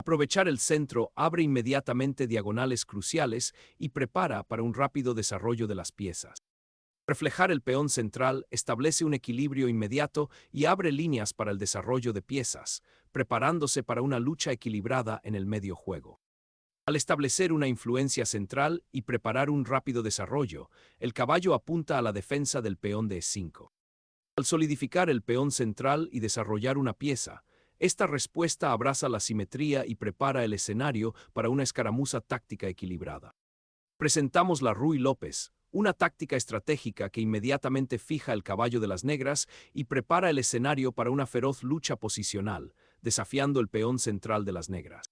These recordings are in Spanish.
Aprovechar el centro abre inmediatamente diagonales cruciales y prepara para un rápido desarrollo de las piezas. Reflejar el peón central establece un equilibrio inmediato y abre líneas para el desarrollo de piezas, preparándose para una lucha equilibrada en el medio juego. Al establecer una influencia central y preparar un rápido desarrollo, el caballo apunta a la defensa del peón de E5. Al solidificar el peón central y desarrollar una pieza, esta respuesta abraza la simetría y prepara el escenario para una escaramuza táctica equilibrada. Presentamos la Ruy López, una táctica estratégica que inmediatamente fija el caballo de las negras y prepara el escenario para una feroz lucha posicional, desafiando el peón central de las negras.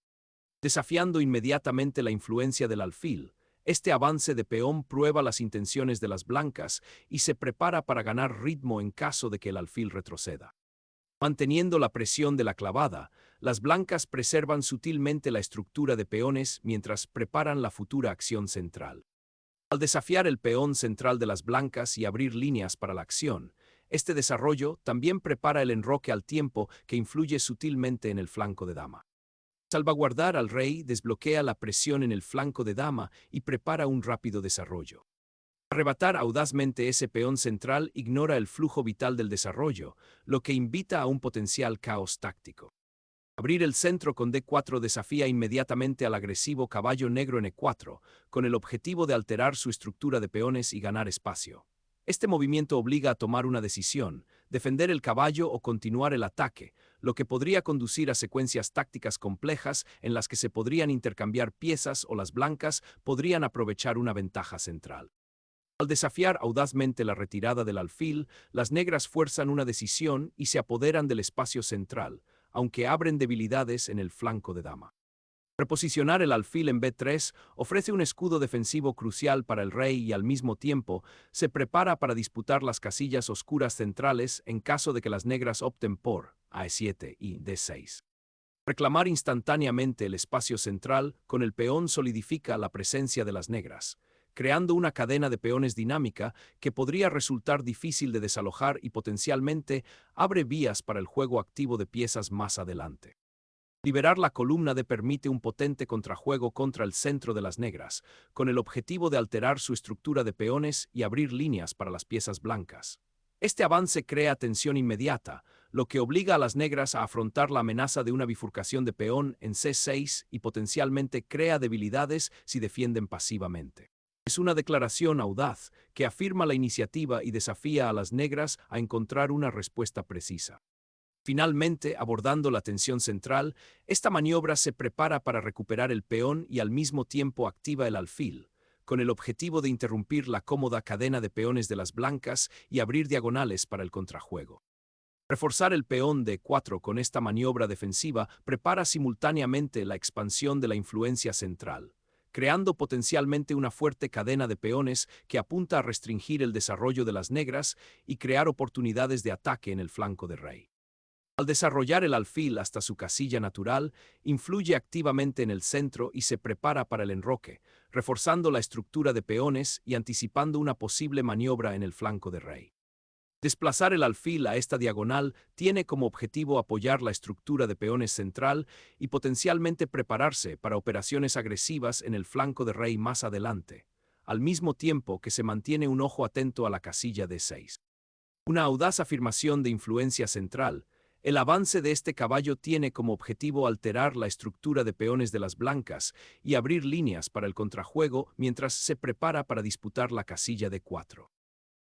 Desafiando inmediatamente la influencia del alfil, este avance de peón prueba las intenciones de las blancas y se prepara para ganar ritmo en caso de que el alfil retroceda. Manteniendo la presión de la clavada, las blancas preservan sutilmente la estructura de peones mientras preparan la futura acción central. Al desafiar el peón central de las blancas y abrir líneas para la acción, este desarrollo también prepara el enroque al tiempo que influye sutilmente en el flanco de dama. Salvaguardar al rey desbloquea la presión en el flanco de dama y prepara un rápido desarrollo. Arrebatar audazmente ese peón central ignora el flujo vital del desarrollo, lo que invita a un potencial caos táctico. Abrir el centro con D4 desafía inmediatamente al agresivo caballo negro en E4, con el objetivo de alterar su estructura de peones y ganar espacio. Este movimiento obliga a tomar una decisión, defender el caballo o continuar el ataque, lo que podría conducir a secuencias tácticas complejas en las que se podrían intercambiar piezas o las blancas podrían aprovechar una ventaja central. Al desafiar audazmente la retirada del alfil, las negras fuerzan una decisión y se apoderan del espacio central, aunque abren debilidades en el flanco de dama. Reposicionar el alfil en B3 ofrece un escudo defensivo crucial para el rey y al mismo tiempo se prepara para disputar las casillas oscuras centrales en caso de que las negras opten por A7 y D6. Reclamar instantáneamente el espacio central con el peón solidifica la presencia de las negras, creando una cadena de peones dinámica que podría resultar difícil de desalojar y potencialmente abre vías para el juego activo de piezas más adelante. Liberar la columna D permite un potente contrajuego contra el centro de las negras, con el objetivo de alterar su estructura de peones y abrir líneas para las piezas blancas. Este avance crea tensión inmediata, lo que obliga a las negras a afrontar la amenaza de una bifurcación de peón en C6 y potencialmente crea debilidades si defienden pasivamente. Es una declaración audaz que afirma la iniciativa y desafía a las negras a encontrar una respuesta precisa. Finalmente, abordando la tensión central, esta maniobra se prepara para recuperar el peón y al mismo tiempo activa el alfil, con el objetivo de interrumpir la cómoda cadena de peones de las blancas y abrir diagonales para el contrajuego. Reforzar el peón de E4 con esta maniobra defensiva prepara simultáneamente la expansión de la influencia central, creando potencialmente una fuerte cadena de peones que apunta a restringir el desarrollo de las negras y crear oportunidades de ataque en el flanco de rey. Al desarrollar el alfil hasta su casilla natural, influye activamente en el centro y se prepara para el enroque, reforzando la estructura de peones y anticipando una posible maniobra en el flanco de rey. Desplazar el alfil a esta diagonal tiene como objetivo apoyar la estructura de peones central y potencialmente prepararse para operaciones agresivas en el flanco de rey más adelante, al mismo tiempo que se mantiene un ojo atento a la casilla D6. Una audaz afirmación de influencia central. El avance de este caballo tiene como objetivo alterar la estructura de peones de las blancas y abrir líneas para el contrajuego mientras se prepara para disputar la casilla D4.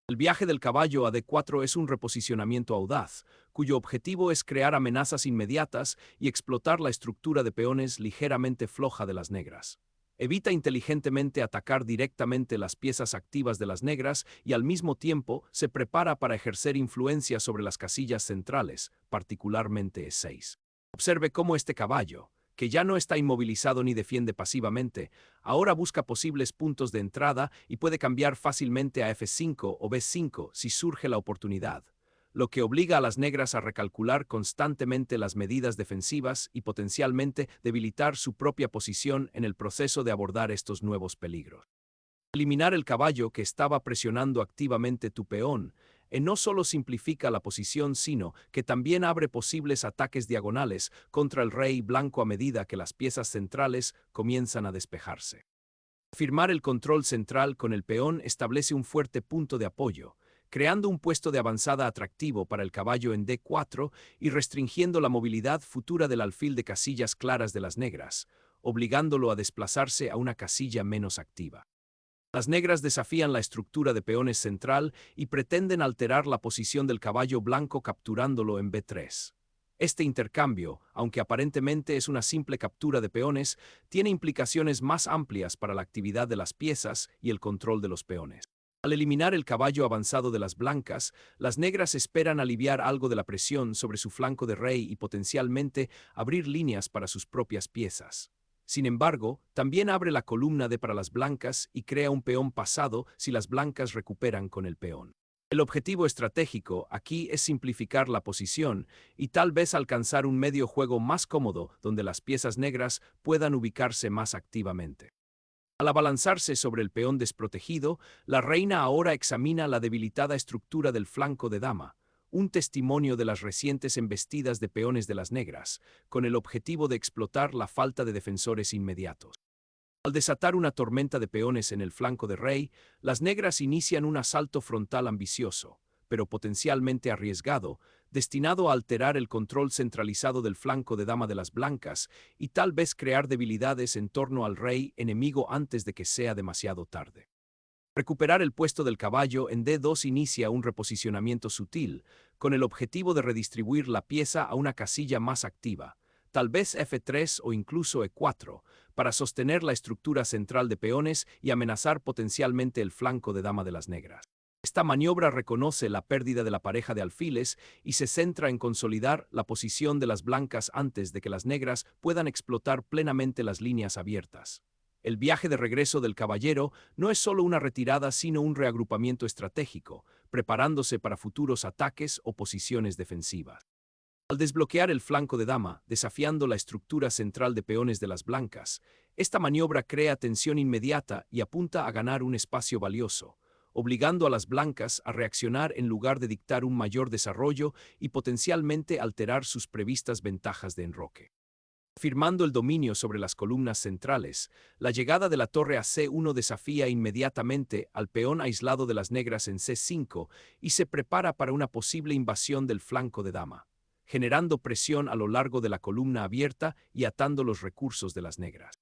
El viaje del caballo a D4 es un reposicionamiento audaz, cuyo objetivo es crear amenazas inmediatas y explotar la estructura de peones ligeramente floja de las negras. Evita inteligentemente atacar directamente las piezas activas de las negras y al mismo tiempo se prepara para ejercer influencia sobre las casillas centrales, particularmente E6. Observe cómo este caballo, que ya no está inmovilizado ni defiende pasivamente, ahora busca posibles puntos de entrada y puede cambiar fácilmente a F5 o B5 si surge la oportunidad, lo que obliga a las negras a recalcular constantemente las medidas defensivas y potencialmente debilitar su propia posición en el proceso de abordar estos nuevos peligros. Eliminar el caballo que estaba presionando activamente tu peón no solo simplifica la posición, sino que también abre posibles ataques diagonales contra el rey blanco a medida que las piezas centrales comienzan a despejarse. Firmar el control central con el peón establece un fuerte punto de apoyo, creando un puesto de avanzada atractivo para el caballo en D4 y restringiendo la movilidad futura del alfil de casillas claras de las negras, obligándolo a desplazarse a una casilla menos activa. Las negras desafían la estructura de peones central y pretenden alterar la posición del caballo blanco capturándolo en B3. Este intercambio, aunque aparentemente es una simple captura de peones, tiene implicaciones más amplias para la actividad de las piezas y el control de los peones. Al eliminar el caballo avanzado de las blancas, las negras esperan aliviar algo de la presión sobre su flanco de rey y potencialmente abrir líneas para sus propias piezas. Sin embargo, también abre la columna D para las blancas y crea un peón pasado si las blancas recuperan con el peón. El objetivo estratégico aquí es simplificar la posición y tal vez alcanzar un medio juego más cómodo donde las piezas negras puedan ubicarse más activamente. Al abalanzarse sobre el peón desprotegido, la reina ahora examina la debilitada estructura del flanco de dama, un testimonio de las recientes embestidas de peones de las negras, con el objetivo de explotar la falta de defensores inmediatos. Al desatar una tormenta de peones en el flanco de rey, las negras inician un asalto frontal ambicioso, pero potencialmente arriesgado, destinado a alterar el control centralizado del flanco de dama de las blancas y tal vez crear debilidades en torno al rey enemigo antes de que sea demasiado tarde. Recuperar el puesto del caballo en D2 inicia un reposicionamiento sutil, con el objetivo de redistribuir la pieza a una casilla más activa, tal vez F3 o incluso E4, para sostener la estructura central de peones y amenazar potencialmente el flanco de dama de las negras. Esta maniobra reconoce la pérdida de la pareja de alfiles y se centra en consolidar la posición de las blancas antes de que las negras puedan explotar plenamente las líneas abiertas. El viaje de regreso del caballero no es solo una retirada, sino un reagrupamiento estratégico, preparándose para futuros ataques o posiciones defensivas. Al desbloquear el flanco de dama, desafiando la estructura central de peones de las blancas, esta maniobra crea tensión inmediata y apunta a ganar un espacio valioso, obligando a las blancas a reaccionar en lugar de dictar un mayor desarrollo y potencialmente alterar sus previstas ventajas de enroque. Firmando el dominio sobre las columnas centrales, la llegada de la torre a C1 desafía inmediatamente al peón aislado de las negras en C5 y se prepara para una posible invasión del flanco de dama, generando presión a lo largo de la columna abierta y atando los recursos de las negras.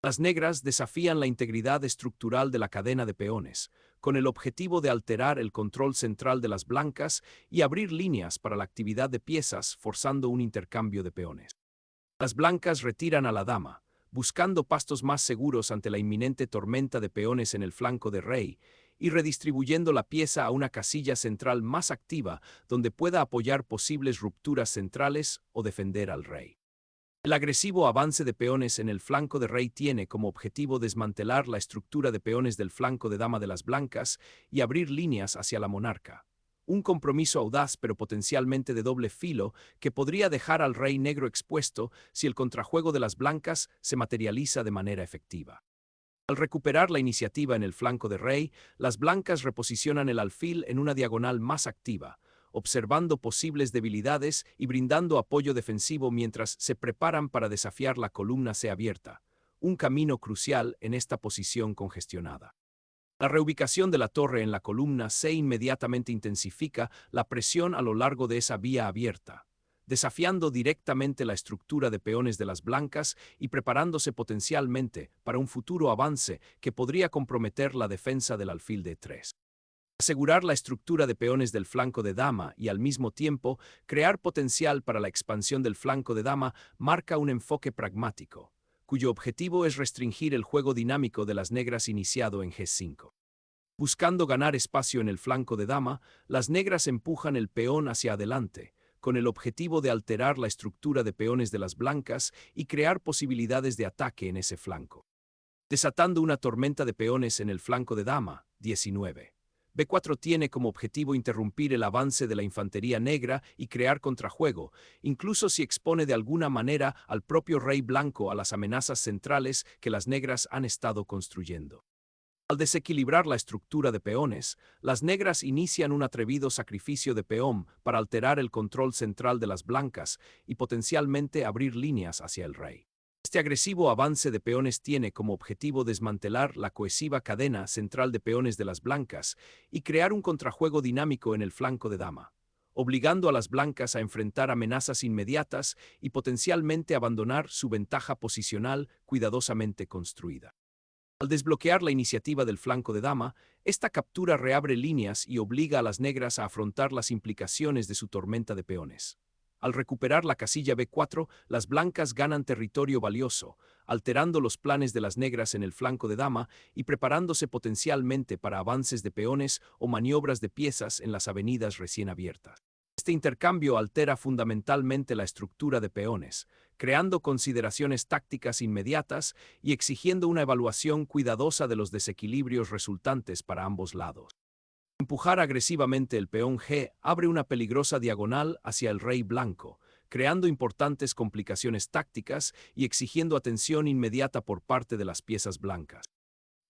Las negras desafían la integridad estructural de la cadena de peones, con el objetivo de alterar el control central de las blancas y abrir líneas para la actividad de piezas, forzando un intercambio de peones. Las blancas retiran a la dama, buscando pastos más seguros ante la inminente tormenta de peones en el flanco de rey, y redistribuyendo la pieza a una casilla central más activa donde pueda apoyar posibles rupturas centrales o defender al rey. El agresivo avance de peones en el flanco de rey tiene como objetivo desmantelar la estructura de peones del flanco de dama de las blancas y abrir líneas hacia la monarca. Un compromiso audaz pero potencialmente de doble filo que podría dejar al rey negro expuesto si el contrajuego de las blancas se materializa de manera efectiva. Al recuperar la iniciativa en el flanco de rey, las blancas reposicionan el alfil en una diagonal más activa, observando posibles debilidades y brindando apoyo defensivo mientras se preparan para desafiar la columna C abierta, un camino crucial en esta posición congestionada. La reubicación de la torre en la columna C inmediatamente intensifica la presión a lo largo de esa vía abierta, desafiando directamente la estructura de peones de las blancas y preparándose potencialmente para un futuro avance que podría comprometer la defensa del alfil de 3. Asegurar la estructura de peones del flanco de dama y al mismo tiempo crear potencial para la expansión del flanco de dama marca un enfoque pragmático, cuyo objetivo es restringir el juego dinámico de las negras iniciado en G5. Buscando ganar espacio en el flanco de dama, las negras empujan el peón hacia adelante, con el objetivo de alterar la estructura de peones de las blancas y crear posibilidades de ataque en ese flanco. Desatando una tormenta de peones en el flanco de dama, 19. B4 tiene como objetivo interrumpir el avance de la infantería negra y crear contrajuego, incluso si expone de alguna manera al propio rey blanco a las amenazas centrales que las negras han estado construyendo. Al desequilibrar la estructura de peones, las negras inician un atrevido sacrificio de peón para alterar el control central de las blancas y potencialmente abrir líneas hacia el rey. Este agresivo avance de peones tiene como objetivo desmantelar la cohesiva cadena central de peones de las blancas y crear un contrajuego dinámico en el flanco de dama, obligando a las blancas a enfrentar amenazas inmediatas y potencialmente abandonar su ventaja posicional cuidadosamente construida. Al desbloquear la iniciativa del flanco de dama, esta captura reabre líneas y obliga a las negras a afrontar las implicaciones de su tormenta de peones. Al recuperar la casilla B4, las blancas ganan territorio valioso, alterando los planes de las negras en el flanco de dama y preparándose potencialmente para avances de peones o maniobras de piezas en las avenidas recién abiertas. Este intercambio altera fundamentalmente la estructura de peones, creando consideraciones tácticas inmediatas y exigiendo una evaluación cuidadosa de los desequilibrios resultantes para ambos lados. Empujar agresivamente el peón G abre una peligrosa diagonal hacia el rey blanco, creando importantes complicaciones tácticas y exigiendo atención inmediata por parte de las piezas blancas.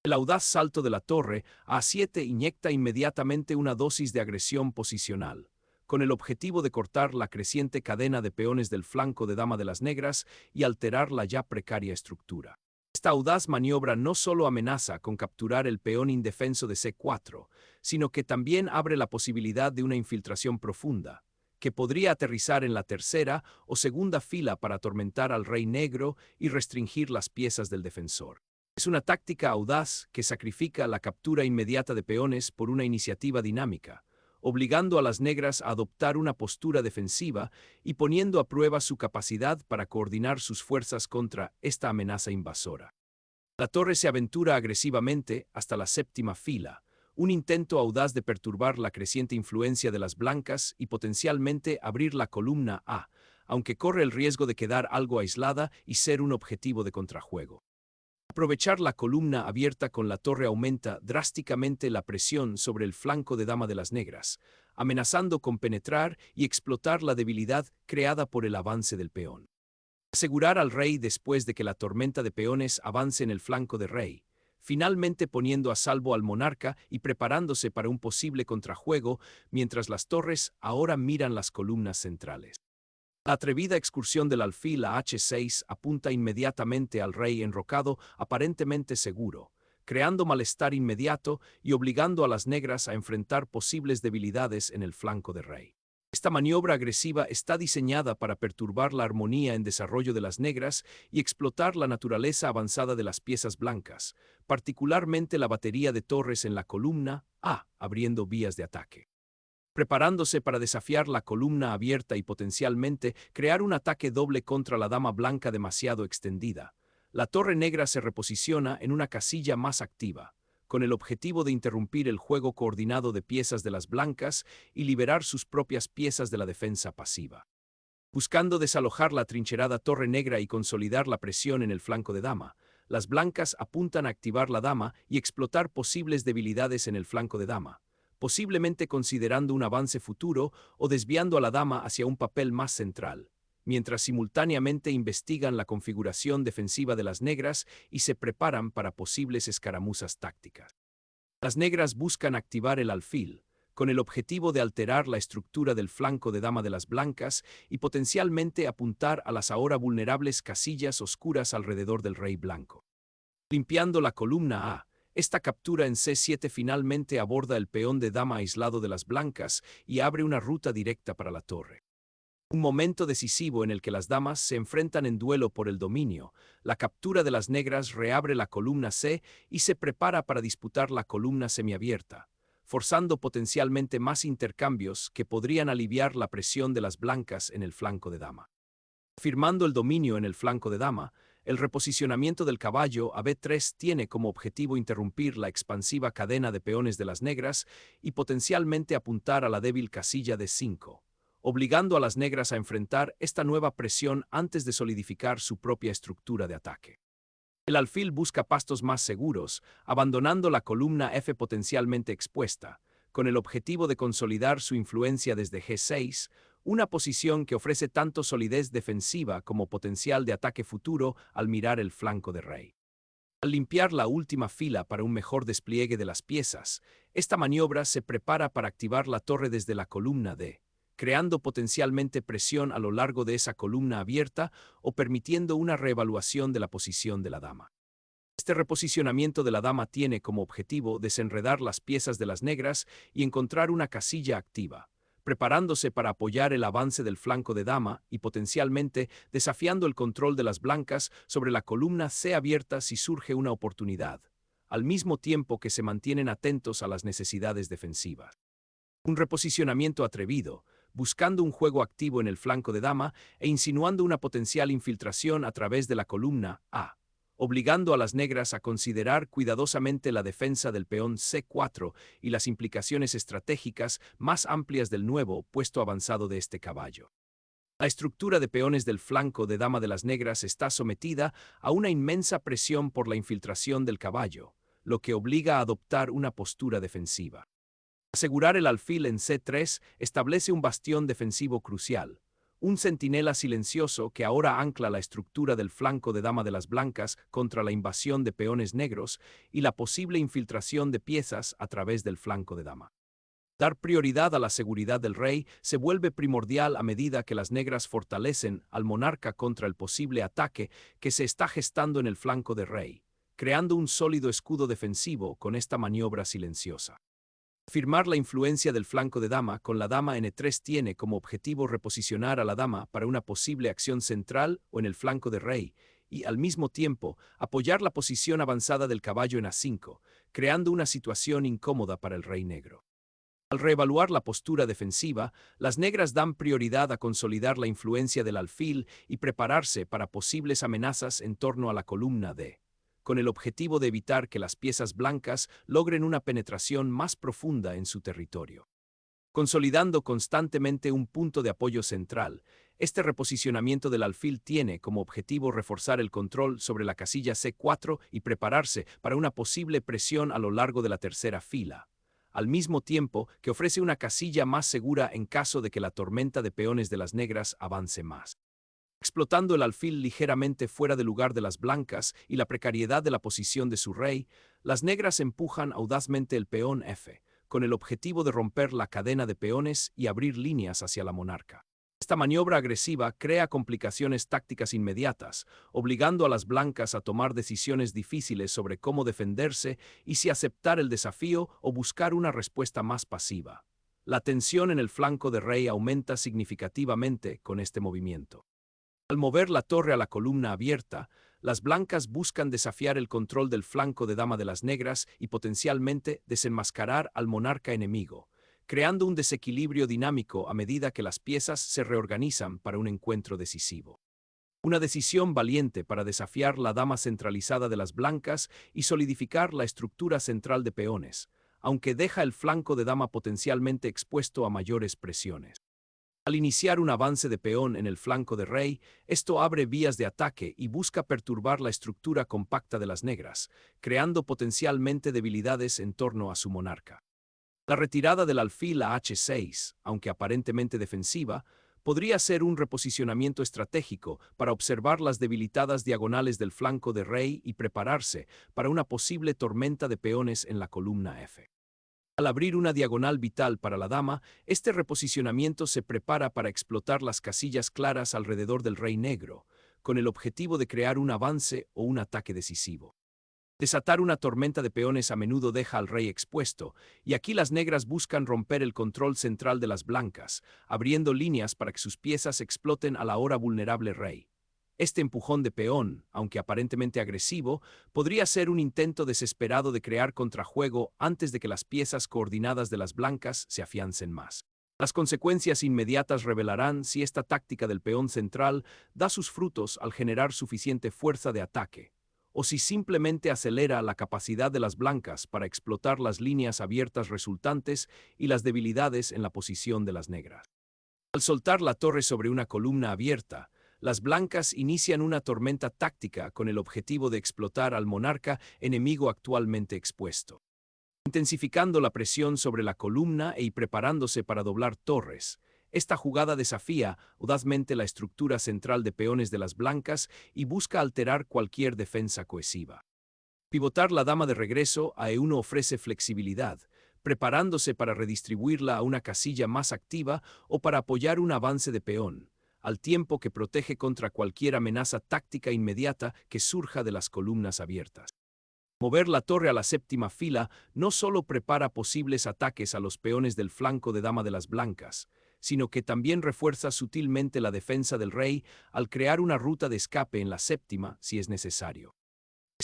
El audaz salto de la torre A7 inyecta inmediatamente una dosis de agresión posicional, con el objetivo de cortar la creciente cadena de peones del flanco de dama de las negras y alterar la ya precaria estructura. Esta audaz maniobra no solo amenaza con capturar el peón indefenso de C4, sino que también abre la posibilidad de una infiltración profunda, que podría aterrizar en la tercera o segunda fila para atormentar al rey negro y restringir las piezas del defensor. Es una táctica audaz que sacrifica la captura inmediata de peones por una iniciativa dinámica, obligando a las negras a adoptar una postura defensiva y poniendo a prueba su capacidad para coordinar sus fuerzas contra esta amenaza invasora. La torre se aventura agresivamente hasta la séptima fila, un intento audaz de perturbar la creciente influencia de las blancas y potencialmente abrir la columna A, aunque corre el riesgo de quedar algo aislada y ser un objetivo de contrajuego. Aprovechar la columna abierta con la torre aumenta drásticamente la presión sobre el flanco de dama de las negras, amenazando con penetrar y explotar la debilidad creada por el avance del peón. Asegurar al rey después de que la tormenta de peones avance en el flanco de rey, finalmente poniendo a salvo al monarca y preparándose para un posible contrajuego mientras las torres ahora miran las columnas centrales. La atrevida excursión del alfil a H6 apunta inmediatamente al rey enrocado aparentemente seguro, creando malestar inmediato y obligando a las negras a enfrentar posibles debilidades en el flanco de rey. Esta maniobra agresiva está diseñada para perturbar la armonía en desarrollo de las negras y explotar la naturaleza avanzada de las piezas blancas, particularmente la batería de torres en la columna A, abriendo vías de ataque. Preparándose para desafiar la columna abierta y potencialmente crear un ataque doble contra la dama blanca demasiado extendida, la torre negra se reposiciona en una casilla más activa, con el objetivo de interrumpir el juego coordinado de piezas de las blancas y liberar sus propias piezas de la defensa pasiva. Buscando desalojar la trincherada torre negra y consolidar la presión en el flanco de dama, las blancas apuntan a activar la dama y explotar posibles debilidades en el flanco de dama, posiblemente considerando un avance futuro o desviando a la dama hacia un papel más central, mientras simultáneamente investigan la configuración defensiva de las negras y se preparan para posibles escaramuzas tácticas. Las negras buscan activar el alfil, con el objetivo de alterar la estructura del flanco de dama de las blancas y potencialmente apuntar a las ahora vulnerables casillas oscuras alrededor del rey blanco. Limpiando la columna A, esta captura en C7 finalmente aborda el peón de dama aislado de las blancas y abre una ruta directa para la torre. Un momento decisivo en el que las damas se enfrentan en duelo por el dominio, la captura de las negras reabre la columna C y se prepara para disputar la columna semiabierta, forzando potencialmente más intercambios que podrían aliviar la presión de las blancas en el flanco de dama. Firmando el dominio en el flanco de dama, el reposicionamiento del caballo a B3 tiene como objetivo interrumpir la expansiva cadena de peones de las negras y potencialmente apuntar a la débil casilla de 5, obligando a las negras a enfrentar esta nueva presión antes de solidificar su propia estructura de ataque. El alfil busca pastos más seguros, abandonando la columna F potencialmente expuesta, con el objetivo de consolidar su influencia desde G6, una posición que ofrece tanto solidez defensiva como potencial de ataque futuro al mirar el flanco de rey. Al limpiar la última fila para un mejor despliegue de las piezas, esta maniobra se prepara para activar la torre desde la columna D, creando potencialmente presión a lo largo de esa columna abierta o permitiendo una reevaluación de la posición de la dama. Este reposicionamiento de la dama tiene como objetivo desenredar las piezas de las negras y encontrar una casilla activa, preparándose para apoyar el avance del flanco de dama y potencialmente desafiando el control de las blancas sobre la columna C abierta si surge una oportunidad, al mismo tiempo que se mantienen atentos a las necesidades defensivas. Un reposicionamiento atrevido, buscando un juego activo en el flanco de dama e insinuando una potencial infiltración a través de la columna A, obligando a las negras a considerar cuidadosamente la defensa del peón C4 y las implicaciones estratégicas más amplias del nuevo puesto avanzado de este caballo. La estructura de peones del flanco de dama de las negras está sometida a una inmensa presión por la infiltración del caballo, lo que obliga a adoptar una postura defensiva. Asegurar el alfil en C3 establece un bastión defensivo crucial, un centinela silencioso que ahora ancla la estructura del flanco de dama de las blancas contra la invasión de peones negros y la posible infiltración de piezas a través del flanco de dama. Dar prioridad a la seguridad del rey se vuelve primordial a medida que las negras fortalecen al monarca contra el posible ataque que se está gestando en el flanco de rey, creando un sólido escudo defensivo con esta maniobra silenciosa. Afirmar la influencia del flanco de dama con la dama en E3 tiene como objetivo reposicionar a la dama para una posible acción central o en el flanco de rey, y al mismo tiempo apoyar la posición avanzada del caballo en A5, creando una situación incómoda para el rey negro. Al reevaluar la postura defensiva, las negras dan prioridad a consolidar la influencia del alfil y prepararse para posibles amenazas en torno a la columna D, con el objetivo de evitar que las piezas blancas logren una penetración más profunda en su territorio. Consolidando constantemente un punto de apoyo central, este reposicionamiento del alfil tiene como objetivo reforzar el control sobre la casilla C4 y prepararse para una posible presión a lo largo de la tercera fila, al mismo tiempo que ofrece una casilla más segura en caso de que la tormenta de peones de las negras avance más. Explotando el alfil ligeramente fuera del lugar de las blancas y la precariedad de la posición de su rey, las negras empujan audazmente el peón F, con el objetivo de romper la cadena de peones y abrir líneas hacia la monarca. Esta maniobra agresiva crea complicaciones tácticas inmediatas, obligando a las blancas a tomar decisiones difíciles sobre cómo defenderse y si aceptar el desafío o buscar una respuesta más pasiva. La tensión en el flanco de rey aumenta significativamente con este movimiento. Al mover la torre a la columna abierta, las blancas buscan desafiar el control del flanco de dama de las negras y potencialmente desenmascarar al monarca enemigo, creando un desequilibrio dinámico a medida que las piezas se reorganizan para un encuentro decisivo. Una decisión valiente para desafiar la dama centralizada de las blancas y solidificar la estructura central de peones, aunque deja el flanco de dama potencialmente expuesto a mayores presiones. Al iniciar un avance de peón en el flanco de rey, esto abre vías de ataque y busca perturbar la estructura compacta de las negras, creando potencialmente debilidades en torno a su monarca. La retirada del alfil a H6, aunque aparentemente defensiva, podría ser un reposicionamiento estratégico para observar las debilitadas diagonales del flanco de rey y prepararse para una posible tormenta de peones en la columna F. Al abrir una diagonal vital para la dama, este reposicionamiento se prepara para explotar las casillas claras alrededor del rey negro, con el objetivo de crear un avance o un ataque decisivo. Desatar una tormenta de peones a menudo deja al rey expuesto, y aquí las negras buscan romper el control central de las blancas, abriendo líneas para que sus piezas exploten al ahora vulnerable rey. Este empujón de peón, aunque aparentemente agresivo, podría ser un intento desesperado de crear contrajuego antes de que las piezas coordinadas de las blancas se afiancen más. Las consecuencias inmediatas revelarán si esta táctica del peón central da sus frutos al generar suficiente fuerza de ataque, o si simplemente acelera la capacidad de las blancas para explotar las líneas abiertas resultantes y las debilidades en la posición de las negras. Al soltar la torre sobre una columna abierta, las blancas inician una tormenta táctica con el objetivo de explotar al monarca enemigo actualmente expuesto. Intensificando la presión sobre la columna y preparándose para doblar torres, esta jugada desafía audazmente la estructura central de peones de las blancas y busca alterar cualquier defensa cohesiva. Pivotar la dama de regreso a E1 ofrece flexibilidad, preparándose para redistribuirla a una casilla más activa o para apoyar un avance de peón, al tiempo que protege contra cualquier amenaza táctica inmediata que surja de las columnas abiertas. Mover la torre a la séptima fila no solo prepara posibles ataques a los peones del flanco de dama de las blancas, sino que también refuerza sutilmente la defensa del rey al crear una ruta de escape en la séptima si es necesario.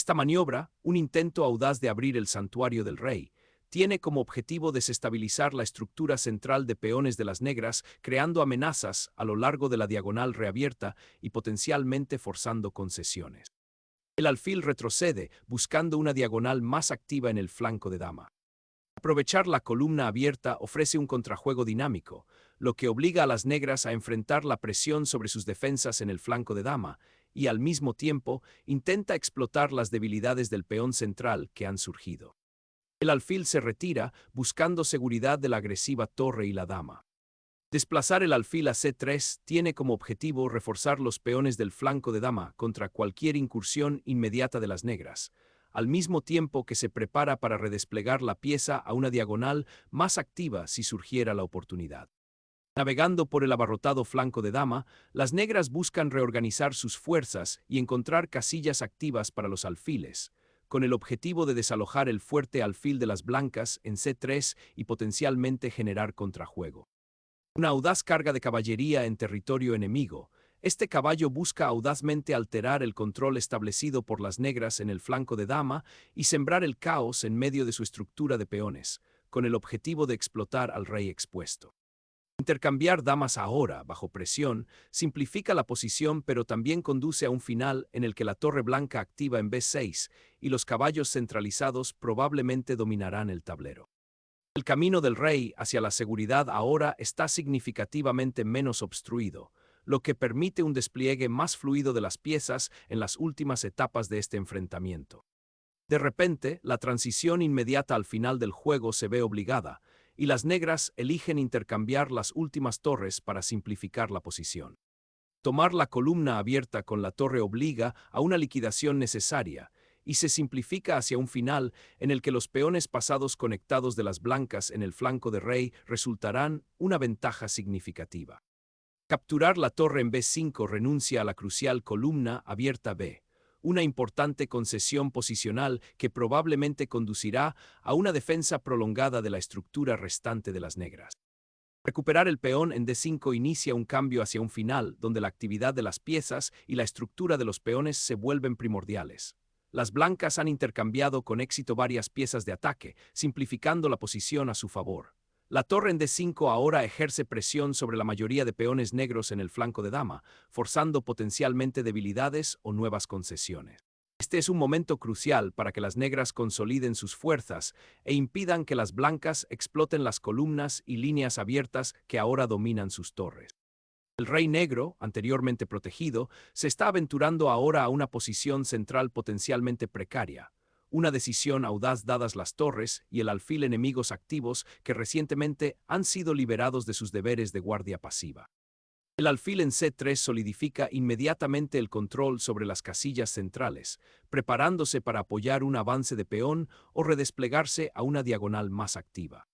Esta maniobra, un intento audaz de abrir el santuario del rey, tiene como objetivo desestabilizar la estructura central de peones de las negras, creando amenazas a lo largo de la diagonal reabierta y potencialmente forzando concesiones. El alfil retrocede, buscando una diagonal más activa en el flanco de dama. Aprovechar la columna abierta ofrece un contrajuego dinámico, lo que obliga a las negras a enfrentar la presión sobre sus defensas en el flanco de dama, y al mismo tiempo intenta explotar las debilidades del peón central que han surgido. El alfil se retira, buscando seguridad de la agresiva torre y la dama. Desplazar el alfil a C3 tiene como objetivo reforzar los peones del flanco de dama contra cualquier incursión inmediata de las negras, al mismo tiempo que se prepara para redesplegar la pieza a una diagonal más activa si surgiera la oportunidad. Navegando por el abarrotado flanco de dama, las negras buscan reorganizar sus fuerzas y encontrar casillas activas para los alfiles, con el objetivo de desalojar el fuerte alfil de las blancas en C3 y potencialmente generar contrajuego. Una audaz carga de caballería en territorio enemigo. Este caballo busca audazmente alterar el control establecido por las negras en el flanco de dama y sembrar el caos en medio de su estructura de peones, con el objetivo de explotar al rey expuesto. Intercambiar damas ahora, bajo presión, simplifica la posición pero también conduce a un final en el que la torre blanca activa en B6 y los caballos centralizados probablemente dominarán el tablero. El camino del rey hacia la seguridad ahora está significativamente menos obstruido, lo que permite un despliegue más fluido de las piezas en las últimas etapas de este enfrentamiento. De repente, la transición inmediata al final del juego se ve obligada, y las negras eligen intercambiar las últimas torres para simplificar la posición. Tomar la columna abierta con la torre obliga a una liquidación necesaria, y se simplifica hacia un final en el que los peones pasados conectados de las blancas en el flanco de rey resultarán una ventaja significativa. Capturar la torre en B5 renuncia a la crucial columna abierta B, una importante concesión posicional que probablemente conducirá a una defensa prolongada de la estructura restante de las negras. Recuperar el peón en D5 inicia un cambio hacia un final donde la actividad de las piezas y la estructura de los peones se vuelven primordiales. Las blancas han intercambiado con éxito varias piezas de ataque, simplificando la posición a su favor. La torre en D5 ahora ejerce presión sobre la mayoría de peones negros en el flanco de dama, forzando potencialmente debilidades o nuevas concesiones. Este es un momento crucial para que las negras consoliden sus fuerzas e impidan que las blancas exploten las columnas y líneas abiertas que ahora dominan sus torres. El rey negro, anteriormente protegido, se está aventurando ahora a una posición central potencialmente precaria, una decisión audaz dadas las torres y el alfil enemigos activos que recientemente han sido liberados de sus deberes de guardia pasiva. El alfil en C3 solidifica inmediatamente el control sobre las casillas centrales, preparándose para apoyar un avance de peón o redesplegarse a una diagonal más activa.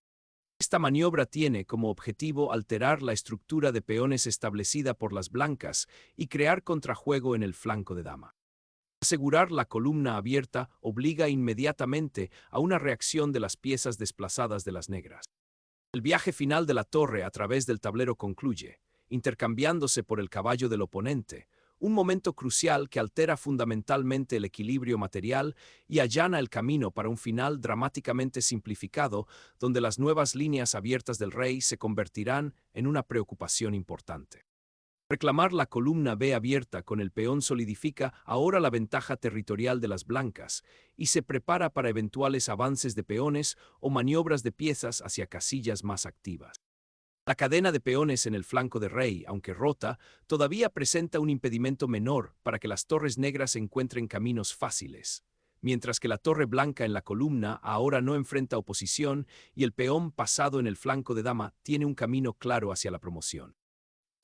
Esta maniobra tiene como objetivo alterar la estructura de peones establecida por las blancas y crear contrajuego en el flanco de dama. Asegurar la columna abierta obliga inmediatamente a una reacción de las piezas desplazadas de las negras. El viaje final de la torre a través del tablero concluye, intercambiándose por el caballo del oponente, un momento crucial que altera fundamentalmente el equilibrio material y allana el camino para un final dramáticamente simplificado, donde las nuevas líneas abiertas del rey se convertirán en una preocupación importante. Reclamar la columna B abierta con el peón solidifica ahora la ventaja territorial de las blancas y se prepara para eventuales avances de peones o maniobras de piezas hacia casillas más activas. La cadena de peones en el flanco de rey, aunque rota, todavía presenta un impedimento menor para que las torres negras encuentren caminos fáciles, mientras que la torre blanca en la columna ahora no enfrenta oposición y el peón pasado en el flanco de dama tiene un camino claro hacia la promoción.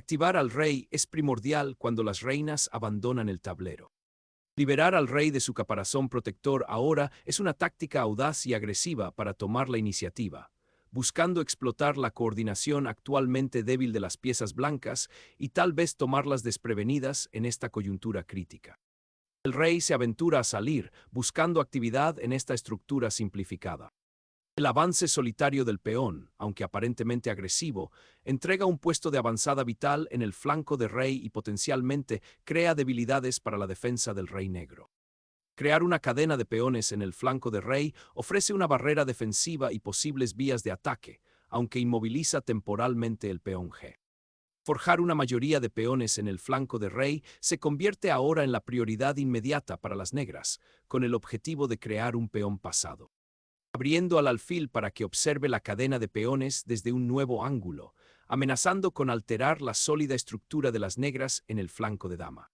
Activar al rey es primordial cuando las reinas abandonan el tablero. Liberar al rey de su caparazón protector ahora es una táctica audaz y agresiva para tomar la iniciativa, buscando explotar la coordinación actualmente débil de las piezas blancas y tal vez tomarlas desprevenidas en esta coyuntura crítica. El rey se aventura a salir, buscando actividad en esta estructura simplificada. El avance solitario del peón, aunque aparentemente agresivo, entrega un puesto de avanzada vital en el flanco de rey y potencialmente crea debilidades para la defensa del rey negro. Crear una cadena de peones en el flanco de rey ofrece una barrera defensiva y posibles vías de ataque, aunque inmoviliza temporalmente el peón G. Forjar una mayoría de peones en el flanco de rey se convierte ahora en la prioridad inmediata para las negras, con el objetivo de crear un peón pasado. Abriendo al alfil para que observe la cadena de peones desde un nuevo ángulo, amenazando con alterar la sólida estructura de las negras en el flanco de dama.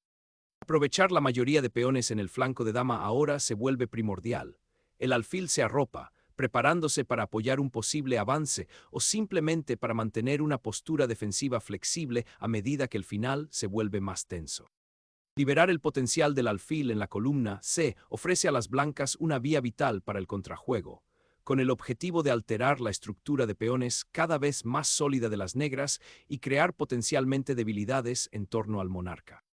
Aprovechar la mayoría de peones en el flanco de dama ahora se vuelve primordial. El alfil se arropa, preparándose para apoyar un posible avance o simplemente para mantener una postura defensiva flexible a medida que el final se vuelve más tenso. Liberar el potencial del alfil en la columna C ofrece a las blancas una vía vital para el contrajuego, con el objetivo de alterar la estructura de peones cada vez más sólida de las negras y crear potencialmente debilidades en torno al monarca.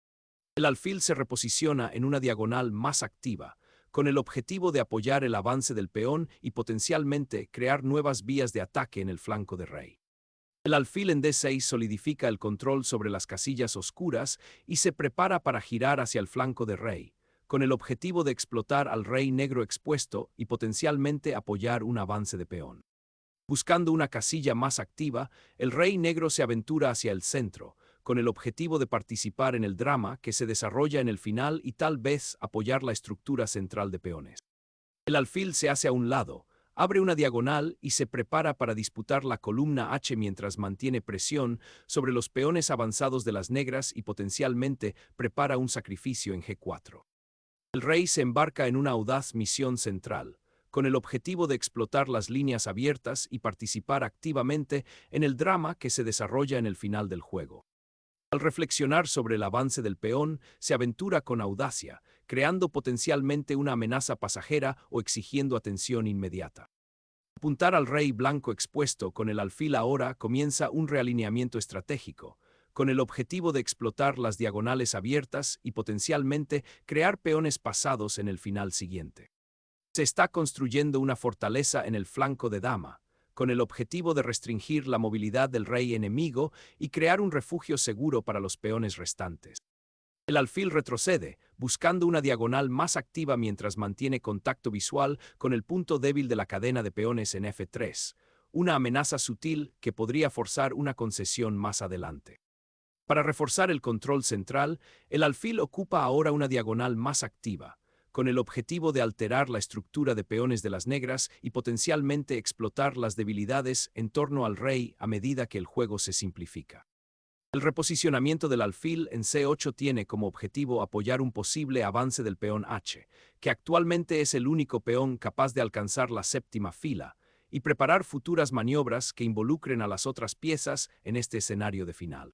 El alfil se reposiciona en una diagonal más activa, con el objetivo de apoyar el avance del peón y potencialmente crear nuevas vías de ataque en el flanco de rey. El alfil en D6 solidifica el control sobre las casillas oscuras y se prepara para girar hacia el flanco de rey, con el objetivo de explotar al rey negro expuesto y potencialmente apoyar un avance de peón. Buscando una casilla más activa, el rey negro se aventura hacia el centro, con el objetivo de participar en el drama que se desarrolla en el final y tal vez apoyar la estructura central de peones. El alfil se hace a un lado, abre una diagonal y se prepara para disputar la columna H mientras mantiene presión sobre los peones avanzados de las negras y potencialmente prepara un sacrificio en G4. El rey se embarca en una audaz misión central, con el objetivo de explotar las líneas abiertas y participar activamente en el drama que se desarrolla en el final del juego. Al reflexionar sobre el avance del peón, se aventura con audacia, creando potencialmente una amenaza pasajera o exigiendo atención inmediata. Apuntar al rey blanco expuesto con el alfil ahora comienza un realineamiento estratégico, con el objetivo de explotar las diagonales abiertas y potencialmente crear peones pasados en el final siguiente. Se está construyendo una fortaleza en el flanco de dama, con el objetivo de restringir la movilidad del rey enemigo y crear un refugio seguro para los peones restantes. El alfil retrocede, buscando una diagonal más activa mientras mantiene contacto visual con el punto débil de la cadena de peones en F3, una amenaza sutil que podría forzar una concesión más adelante. Para reforzar el control central, el alfil ocupa ahora una diagonal más activa, con el objetivo de alterar la estructura de peones de las negras y potencialmente explotar las debilidades en torno al rey a medida que el juego se simplifica. El reposicionamiento del alfil en C8 tiene como objetivo apoyar un posible avance del peón H, que actualmente es el único peón capaz de alcanzar la séptima fila, y preparar futuras maniobras que involucren a las otras piezas en este escenario de final.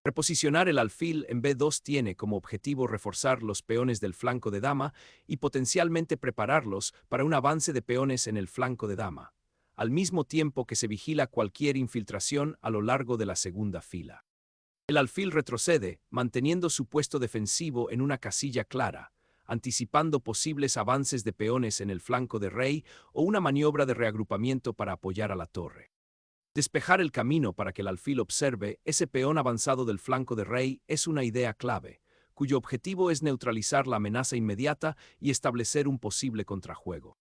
Reposicionar el alfil en B2 tiene como objetivo reforzar los peones del flanco de dama y potencialmente prepararlos para un avance de peones en el flanco de dama, al mismo tiempo que se vigila cualquier infiltración a lo largo de la segunda fila. El alfil retrocede, manteniendo su puesto defensivo en una casilla clara, anticipando posibles avances de peones en el flanco de rey o una maniobra de reagrupamiento para apoyar a la torre. Despejar el camino para que el alfil observe ese peón avanzado del flanco de rey es una idea clave, cuyo objetivo es neutralizar la amenaza inmediata y establecer un posible contrajuego.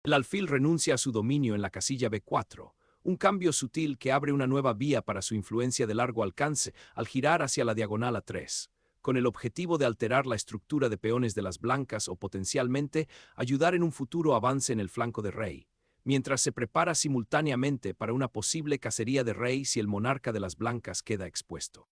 El alfil renuncia a su dominio en la casilla B4, un cambio sutil que abre una nueva vía para su influencia de largo alcance al girar hacia la diagonal A3, con el objetivo de alterar la estructura de peones de las blancas o potencialmente ayudar en un futuro avance en el flanco de rey, mientras se prepara simultáneamente para una posible cacería de rey si el monarca de las blancas queda expuesto.